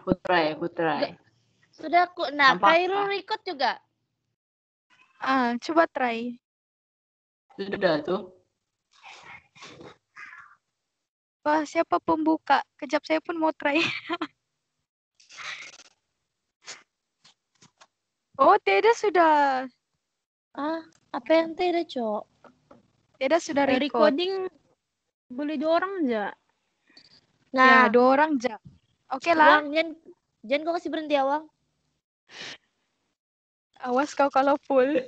Putrai. Sudah aku. Nah, Khairul record juga. Coba try. Sudah tuh. Wah, siapa pembuka? Kejap saya pun mau try. Oh, Teda sudah. Apa yang Teda, Cok? Teda sudah record. Recording boleh 2 orang aja. Nah, ya, 2 orang aja. Oke lah. Wang, jangan kau kasih berhenti ya, Wang. Awas kau kalau full.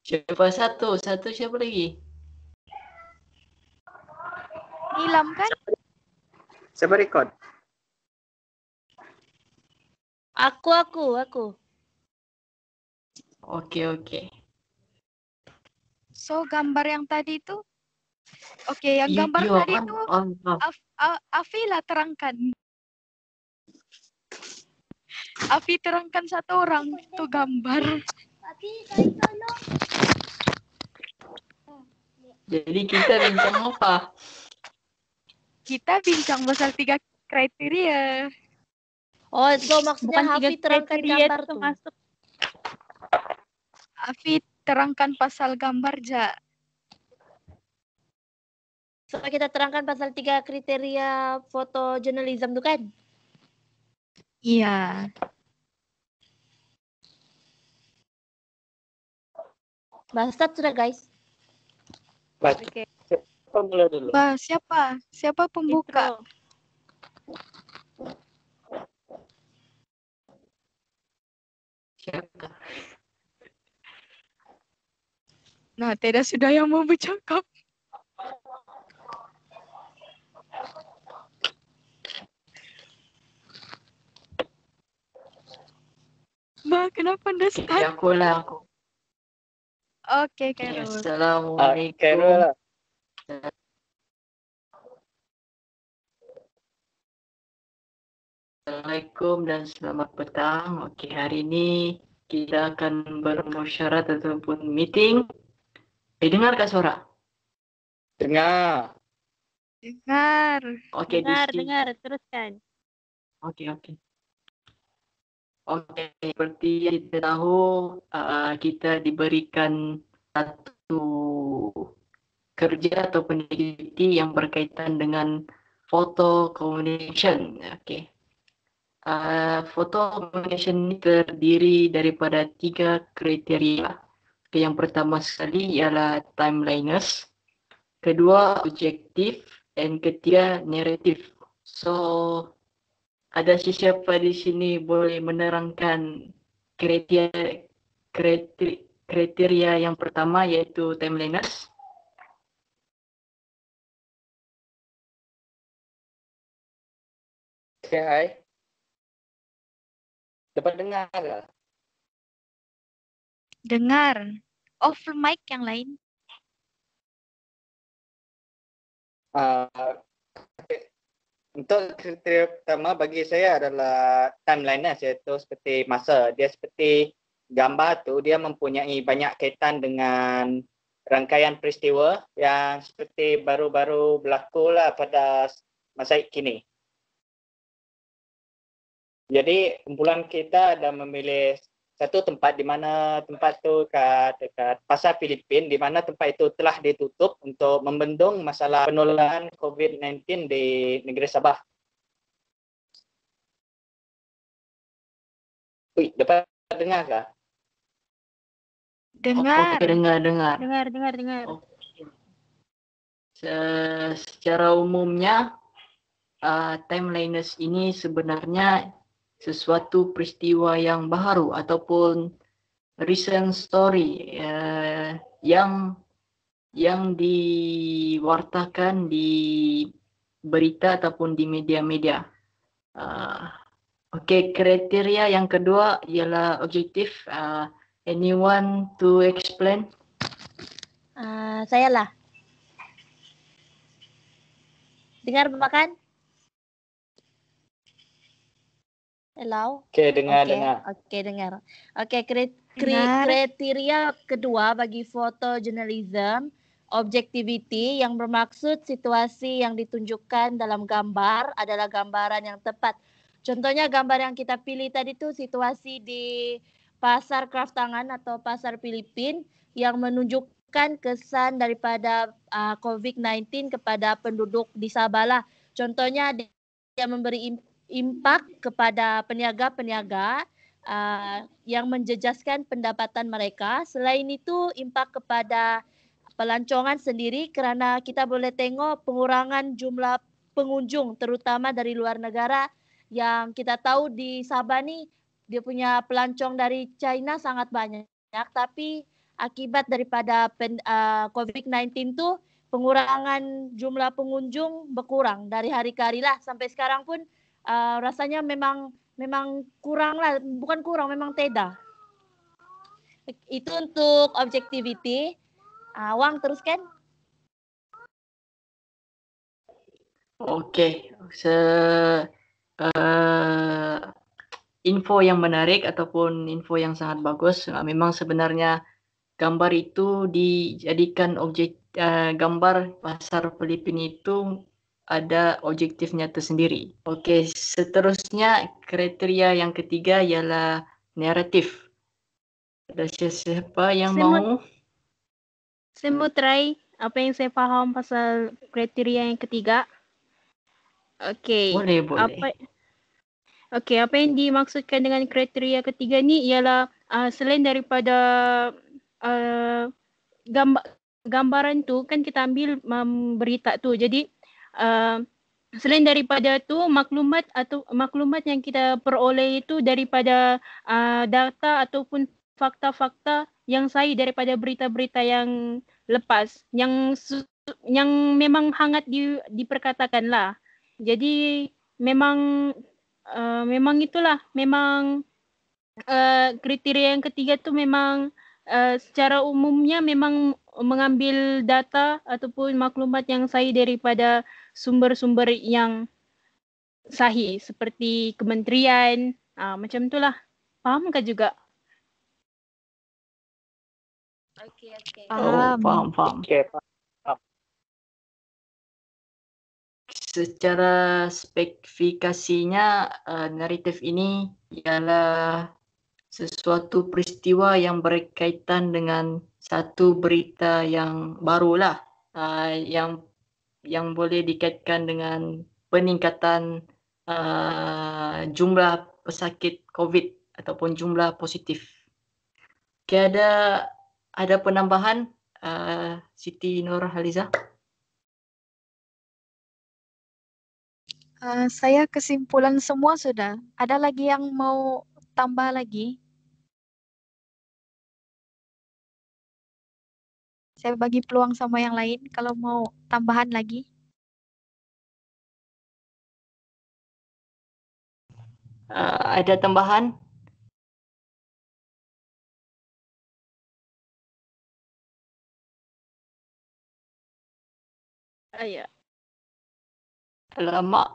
Siapa satu siapa lagi? Ilham kan? Siapa record? Aku. Oke. So, gambar yang tadi itu? Oke, yang gambar tadi itu Afila terangkan. Afi terangkan 1 orang itu gambar. Jadi kita bincang apa? Kita bincang pasal 3 kriteria. Oh, itu maksudnya Bukan Hafi terangkan gambar tuh. Masuk. Afi terangkan pasal gambar ja. So, kita terangkan pasal 3 kriteria foto journalism tuh kan? Iya. Bastard sudah, guys. Oke. Siapa mulai dulu? Siapa? Siapa pembuka? Siapa? Nah, Teda sudah yang mau bercakap. Kenapa Anda start? Ya, aku. Oke, Khairul. Assalamualaikum. Assalamualaikum dan selamat petang. Oke, hari ini kita akan bermusyawarah ataupun meeting. Dengar kah suara? Dengar. Oke, dengar, teruskan. Oke. Seperti yang kita tahu, kita diberikan satu kerja atau peneliti yang berkaitan dengan photo communication. Oke. Photo communication ini terdiri daripada 3 kriteria. Yang pertama sekali ialah timeliness, kedua objektif, dan ketiga naratif. So, ada siapa di sini boleh menerangkan kriteria yang pertama yaitu timeliness? Oke, hai. Dapat dengar nggak? Dengar. Off mic yang lain. Untuk kriteria pertama bagi saya adalah timeliness, yaitu seperti masa. Dia seperti gambar tu, dia mempunyai banyak kaitan dengan rangkaian peristiwa yang seperti baru-baru berlaku lah pada masa kini. Jadi kumpulan kita ada memilih satu tempat di mana tempat tu dekat pasar Filipin, di mana tempat itu telah ditutup untuk membendung masalah penularan COVID-19 di negeri Sabah. Dapat dengar kah? Dengar. Dengar. Secara umumnya timeliness ini sebenarnya sesuatu peristiwa yang baru ataupun recent story yang diwartakan di berita ataupun di media-media. Oke, kriteria yang kedua ialah objektif. Anyone to explain? Saya lah. Dengar Bapak kan? Hello? Oke, dengar. Oke, dengar. Oke, kriteria kedua bagi foto journalism Objectivity yang bermaksud situasi yang ditunjukkan dalam gambar adalah gambaran yang tepat. Contohnya gambar yang kita pilih tadi itu situasi di pasar kraftangan atau pasar Filipin yang menunjukkan kesan daripada COVID-19 kepada penduduk di Sabah. Contohnya dia memberi impak kepada peniaga-peniaga yang menjejaskan pendapatan mereka. Selain itu, impak kepada pelancongan sendiri kerana kita boleh tengok pengurangan jumlah pengunjung terutama dari luar negara yang kita tahu di Sabah ni dia punya pelancong dari China sangat banyak, tapi akibat daripada COVID-19 tu pengurangan jumlah pengunjung berkurang dari hari ke hari lah. Sampai sekarang pun rasanya memang kurang lah, bukan kurang, memang tidak. Itu untuk objectivity. Wang teruskan. Okey, info yang menarik ataupun info yang sangat bagus. Memang sebenarnya gambar itu dijadikan objek gambar pasar Filipina itu ada objektifnya tersendiri. Okey, seterusnya kriteria yang ketiga ialah naratif. Ada siapa yang mau? Saya mau try apa yang saya faham pasal kriteria yang ketiga. Okey. Boleh. Okey, apa yang dimaksudkan dengan kriteria ketiga ni ialah selain daripada gambaran tu kan kita ambil berita tu. Jadi selain daripada tu maklumat yang kita peroleh itu daripada data ataupun fakta-fakta yang sahih daripada berita-berita yang lepas yang memang hangat diperkatakan lah. Jadi memang itulah kriteria yang ketiga tu memang secara umumnya memang mengambil data ataupun maklumat yang sahih daripada sumber-sumber yang sahih seperti kementerian, macam itulah. Fahamkah juga? Okey. Faham. Okey, faham. Secara spesifikasinya, naratif ini ialah sesuatu peristiwa yang berkaitan dengan satu berita yang barulah, yang boleh dikaitkan dengan peningkatan jumlah pesakit COVID ataupun jumlah positif. Okay, ada penambahan, Siti Nurhaliza? Saya kesimpulan semua sudah. Ada lagi yang mau tambah lagi? Saya bagi peluang sama yang lain kalau mau tambahan lagi. Ada tambahan? Ya. Alamak.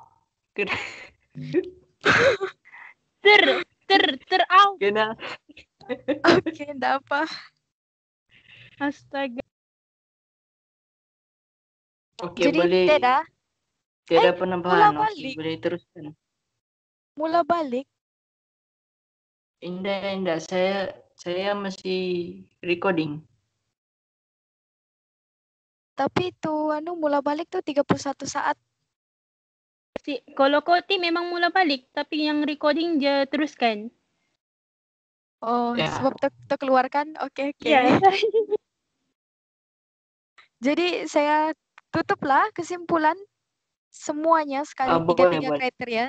Out. Kena. Okey, enggak apa. Astaga. Okey, Jadi boleh. tidak penambahan. mula Okey, balik. boleh teruskan. Mula balik. Indah. Saya masih recording. Tapi itu mula balik tu 31 saat. Kalau Koti memang mula balik tapi yang recording je teruskan. Oh, Ya. sebab terkeluarkan. Okey. Ya. Jadi saya tutuplah kesimpulan semuanya sekali Boleh. tiga kriteria.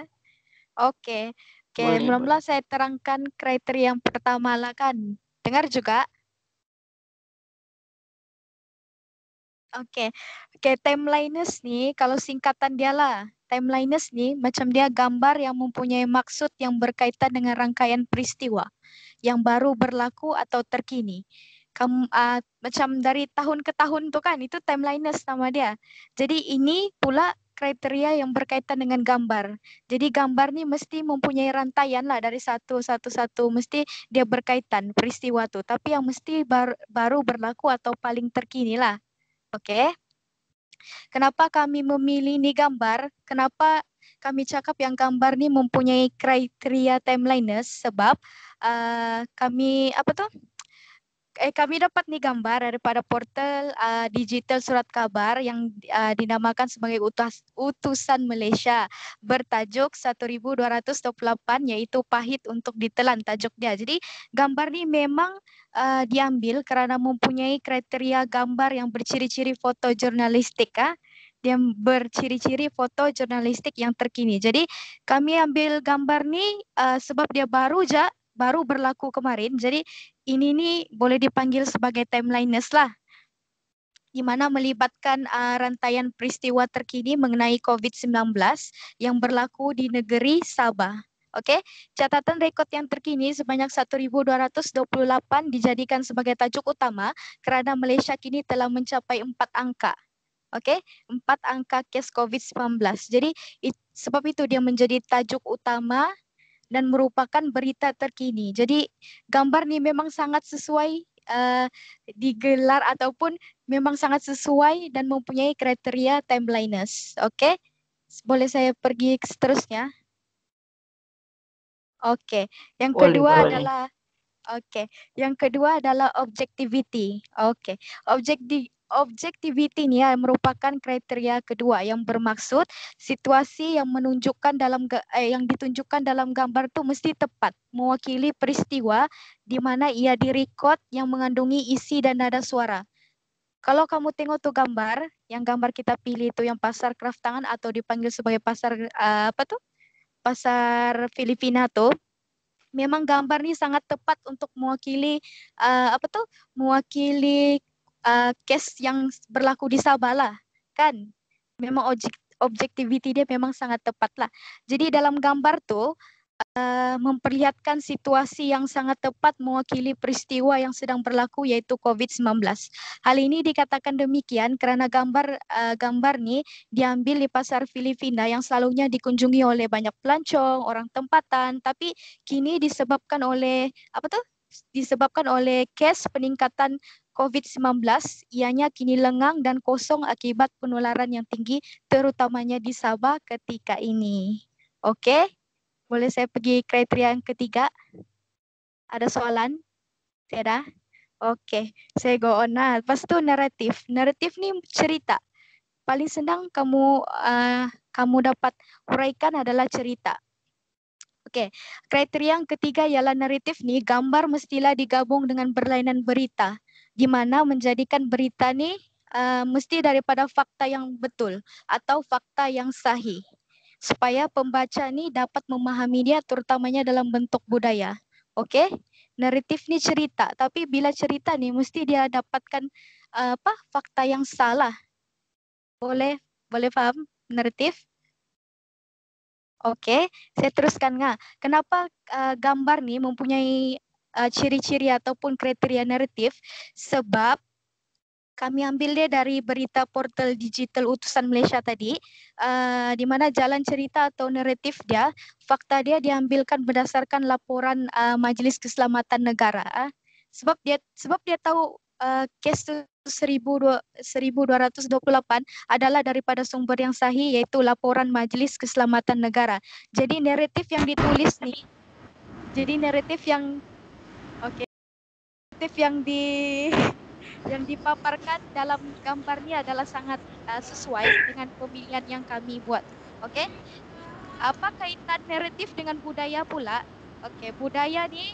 Okey. Boleh. Mula-mula saya terangkan kriteria yang pertama lah kan. Dengar juga? Okey, timeliness ni kalau singkatan dia lah. Timeliness ni macam dia gambar yang mempunyai maksud yang berkaitan dengan rangkaian peristiwa yang baru berlaku atau terkini. Macam dari tahun ke tahun tu kan, itu timeliness nama dia. Jadi ini pula kriteria yang berkaitan dengan gambar. Jadi gambar ni mesti mempunyai rantaian lah dari satu, mesti dia berkaitan peristiwa tu. Tapi yang mesti baru berlaku atau paling terkini lah. Oke. Kenapa kami memilih nih gambar? Kenapa kami cakap yang gambar nih mempunyai kriteria timeliness? Sebab kami dapat nih gambar daripada portal digital surat kabar yang dinamakan sebagai utusan Malaysia bertajuk 1228, yaitu pahit untuk ditelan tajuk dia. Jadi gambar ini memang diambil karena mempunyai kriteria gambar yang berciri-ciri foto jurnalistik. Dia berciri-ciri foto jurnalistik yang terkini. Jadi kami ambil gambar ini sebab dia baru berlaku kemarin. Jadi ini nih boleh dipanggil sebagai timeliness lah, di mana melibatkan rantaian peristiwa terkini mengenai COVID-19 yang berlaku di negeri Sabah. Oke, catatan rekod yang terkini sebanyak 1228 dijadikan sebagai tajuk utama kerana Malaysia kini telah mencapai 4 angka. Oke, 4 angka kes COVID-19. Jadi sebab itu dia menjadi tajuk utama dan merupakan berita terkini. Jadi gambar ni memang sangat sesuai digelar ataupun memang sangat sesuai dan mempunyai kriteria timeliness. Okey, boleh saya pergi seterusnya? Okey, yang kedua adalah yang kedua adalah objectivity. Okey, objectivity ni merupakan kriteria kedua yang bermaksud situasi yang menunjukkan yang ditunjukkan dalam gambar tu mesti tepat mewakili peristiwa di mana ia direkod yang mengandungi isi dan nada suara. Kalau kamu tengok tu gambar, yang gambar kita pilih tu yang pasar kraft tangan atau dipanggil sebagai pasar pasar Filipina tu, memang gambar ni sangat tepat untuk mewakili mewakili kes yang berlaku di Sabah lah, kan? Memang objektiviti dia memang sangat tepat lah. Jadi dalam gambar tu memperlihatkan situasi yang sangat tepat mewakili peristiwa yang sedang berlaku, iaitu COVID-19. Hal ini dikatakan demikian kerana gambar ni diambil di pasar Filipina yang selalunya dikunjungi oleh banyak pelancong, orang tempatan, tapi kini disebabkan oleh kes peningkatan COVID-19, ianya kini lengang dan kosong akibat penularan yang tinggi terutamanya di Sabah ketika ini. Okey, boleh saya pergi kriteria yang ketiga? Ada soalan? Tiada? Okey, saya go on lah. Lepas tu naratif. Naratif ni cerita. Paling senang kamu dapat huraikan adalah cerita. Okey, kriteria yang ketiga ialah naratif ni, gambar mestilah digabung dengan berlainan berita, di mana menjadikan berita ni mesti daripada fakta yang betul atau fakta yang sahih, supaya pembaca ni dapat memahami dia terutamanya dalam bentuk budaya. Okey, naratif ni cerita, tapi bila cerita ni mesti dia dapatkan fakta yang salah. Boleh faham naratif? Okey, saya teruskan ngah. Kenapa gambar ni mempunyai ciri-ciri ataupun kriteria naratif? Sebab kami ambil dia dari berita portal digital utusan Malaysia tadi, di mana jalan cerita atau naratif dia, fakta dia diambilkan berdasarkan laporan Majlis Keselamatan Negara. Sebab dia tahu kes 1228 adalah daripada sumber yang sahih, iaitu laporan Majlis Keselamatan Negara. Jadi naratif yang ditulis ni, yang dipaparkan dalam gambar ni adalah sangat sesuai dengan pemilihan yang kami buat. Okey. Apa kaitan naratif dengan budaya pula? Okey, budaya ni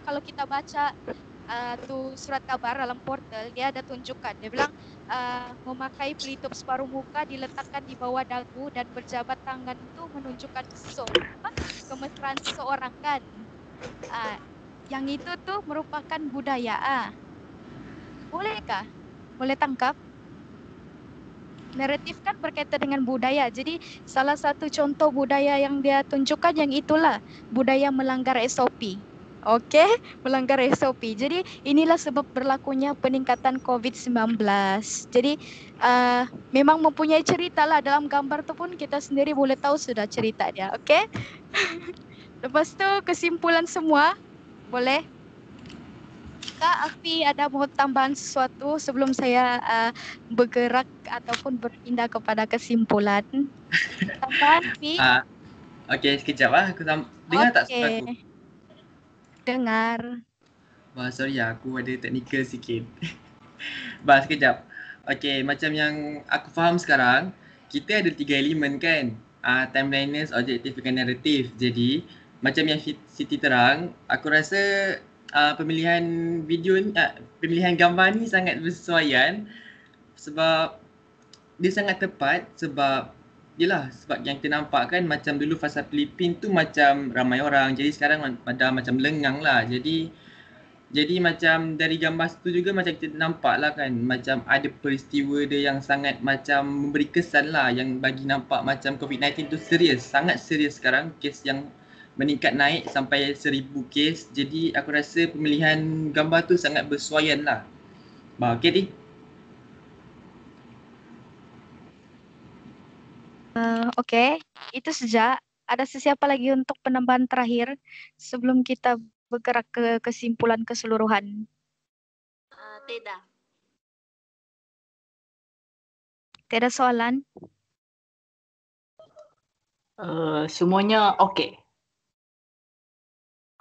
kalau kita baca tu surat kabar dalam portal, dia ada tunjukkan. Dia bilang memakai pelitup separuh muka diletakkan di bawah dagu dan berjabat tangan itu menunjukkan kemesraan seseorang, kan? Yang itu tu merupakan budaya. Bolehkah? Boleh tangkap? Naratif kan berkaitan dengan budaya. Jadi salah satu contoh budaya yang dia tunjukkan yang itulah budaya melanggar SOP. Okey, melanggar SOP. Jadi inilah sebab berlakunya peningkatan COVID-19. Jadi memang mempunyai cerita lah dalam gambar tu pun kita sendiri boleh tahu sudah cerita dia. Okey. Lepas tu kesimpulan semua boleh? Kak, Afi ada mau tambahan sesuatu sebelum saya bergerak ataupun berpindah kepada kesimpulan? Tambahan, Fi? Okey, sekejap aku dengar tak suara aku? Oke, dengar. Sorry aku ada teknikal sikit. Sekejap. Okey, macam yang aku faham sekarang, kita ada 3 elemen kan? Timeliness, objektif dan naratif. Jadi, macam yang Siti terang, aku rasa pemilihan video ni, pemilihan gambar ni sangat bersesuaian sebab dia sangat tepat sebab yelah sebab yang kita nampak kan macam dulu fasa Filipin tu macam ramai orang, jadi sekarang pada macam lengang lah. Jadi macam dari gambar tu juga macam kita nampak lah kan macam ada peristiwa dia yang sangat macam memberi kesan lah, yang bagi nampak macam COVID-19 tu serius, sangat serius sekarang, kes yang meningkat naik sampai 1,000 kes. Jadi aku rasa pemilihan gambar tu sangat bersesuaian lah. Okay Ti? Oke, itu saja. Ada sesiapa lagi untuk penambahan terakhir sebelum kita bergerak ke kesimpulan keseluruhan? Tidak. Tidak soalan? Semuanya oke.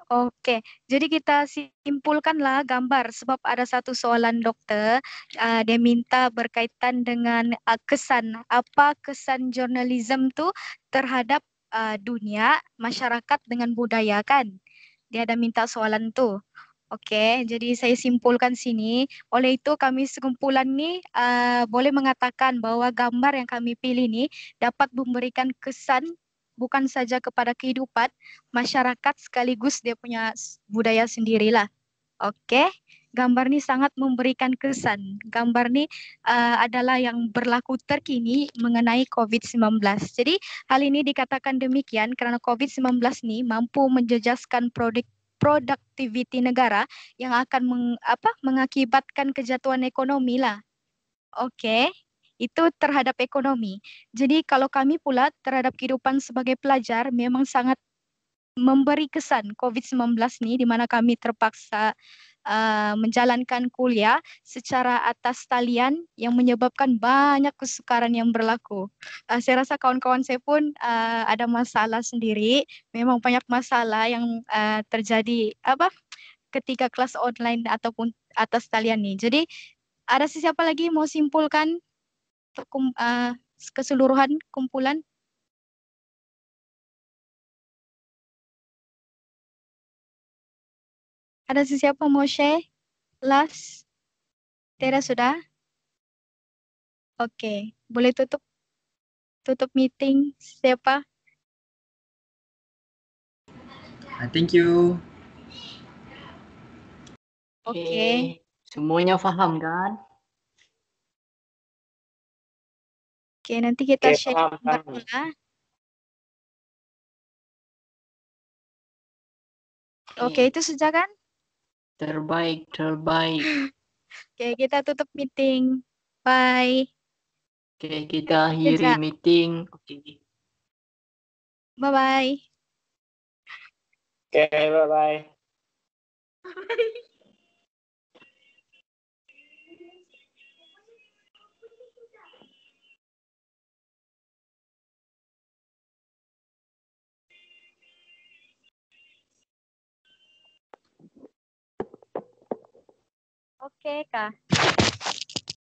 Oke, jadi kita simpulkanlah gambar sebab ada satu soalan dokter, dia minta berkaitan dengan kesan, apa kesan jurnalisme tu terhadap dunia, masyarakat dengan budaya kan? Dia ada minta soalan tu. Oke, jadi saya simpulkan sini. Oleh itu kami sekumpulan ni boleh mengatakan bahwa gambar yang kami pilih ni dapat memberikan kesan bukan saja kepada kehidupan masyarakat sekaligus dia punya budaya sendirilah. Oke, gambar ni sangat memberikan kesan. Gambar ni adalah yang berlaku terkini mengenai COVID-19. Jadi hal ini dikatakan demikian kerana COVID-19 ni mampu menjejaskan produktiviti negara yang akan mengakibatkan kejatuhan ekonomi lah. Oke, itu terhadap ekonomi. Jadi kalau kami pula terhadap kehidupan sebagai pelajar memang sangat memberi kesan COVID-19 ni di mana kami terpaksa menjalankan kuliah secara atas talian yang menyebabkan banyak kesukaran yang berlaku. Saya rasa kawan-kawan saya pun ada masalah sendiri. Memang banyak masalah yang terjadi ketika kelas online ataupun atas talian ni. Jadi ada siapa lagi mau simpulkan untuk keseluruhan kumpulan? Ada siapa mau share? Last? Tidak sudah? Oke, boleh tutup meeting siapa? Thank you. Oke. Semuanya faham kan? Oke, nanti kita Oke, share paham, gambar paham. pula. Oke, itu saja kan? Terbaik. Oke, kita tutup meeting. Bye. Oke, kita akhiri Sejak. meeting. Oke. Bye-bye. Oke, bye-bye. Oke, Kak.